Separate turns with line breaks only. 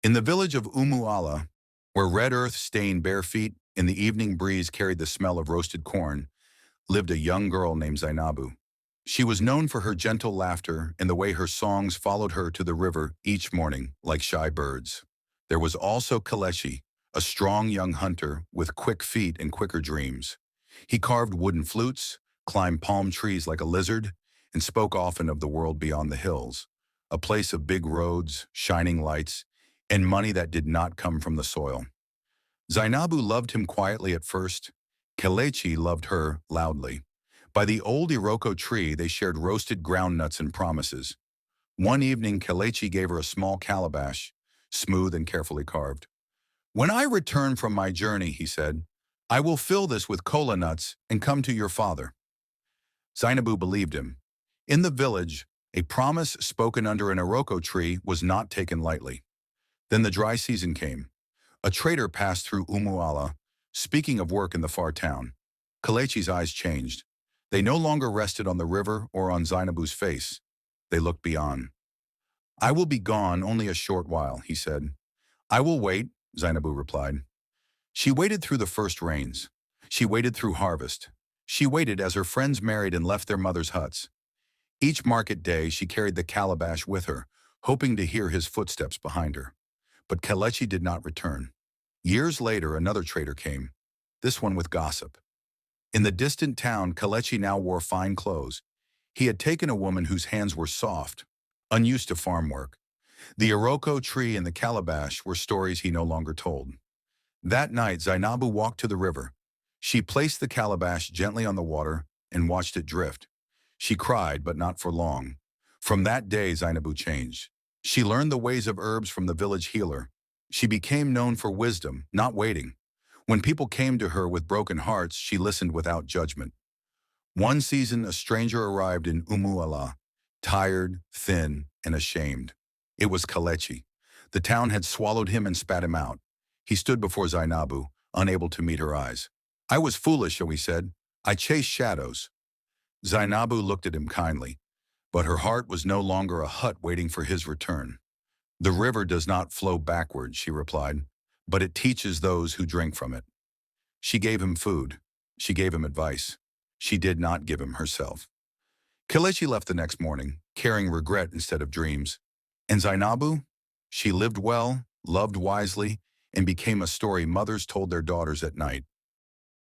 In the village of Umuala, where red earth stained bare feet and the evening breeze carried the smell of roasted corn, lived a young girl named Zainabu. She was known for her gentle laughter and the way her songs followed her to the river each morning like shy birds. There was also Kaleshi, a strong young hunter with quick feet and quicker dreams. He carved wooden flutes, climbed palm trees like a lizard, and spoke often of the world beyond the hills, a place of big roads, shining lights, and money that did not come from the soil. Zainabu loved him quietly at first. Kelechi loved her loudly. By the old Iroko tree, they shared roasted ground nuts and promises. One evening, Kelechi gave her a small calabash, smooth and carefully carved. "When I return from my journey," he said, "I will fill this with kola nuts and come to your father." Zainabu believed him. In the village, a promise spoken under an Iroko tree was not taken lightly. Then the dry season came. A trader passed through Umuala, speaking of work in the far town. Kalechi's eyes changed. They no longer rested on the river or on Zainabu's face. They looked beyond. "I will be gone only a short while," he said. "I will wait," Zainabu replied. She waited through the first rains. She waited through harvest. She waited as her friends married and left their mothers' huts. Each market day, she carried the calabash with her, hoping to hear his footsteps behind her. But Kelechi did not return. Years later, another trader came, this one with gossip. In the distant town, Kelechi now wore fine clothes. He had taken a woman whose hands were soft, unused to farm work. The Iroko tree and the calabash were stories he no longer told. That night, Zainabu walked to the river. She placed the calabash gently on the water and watched it drift. She cried, but not for long. From that day, Zainabu changed. She learned the ways of herbs from the village healer. She became known for wisdom, not waiting. When people came to her with broken hearts, she listened without judgment. One season, a stranger arrived in Umuala, tired, thin, and ashamed. It was Kalechi. The town had swallowed him and spat him out. He stood before Zainabu, unable to meet her eyes. "I was foolish," he said. "I chased shadows." Zainabu looked at him kindly, but her heart was no longer a hut waiting for his return. "The river does not flow backwards," she replied, "but it teaches those who drink from it." She gave him food. She gave him advice. She did not give him herself. Kelechi left the next morning, carrying regret instead of dreams. And Zainabu? She lived well, loved wisely, and became a story mothers told their daughters at night.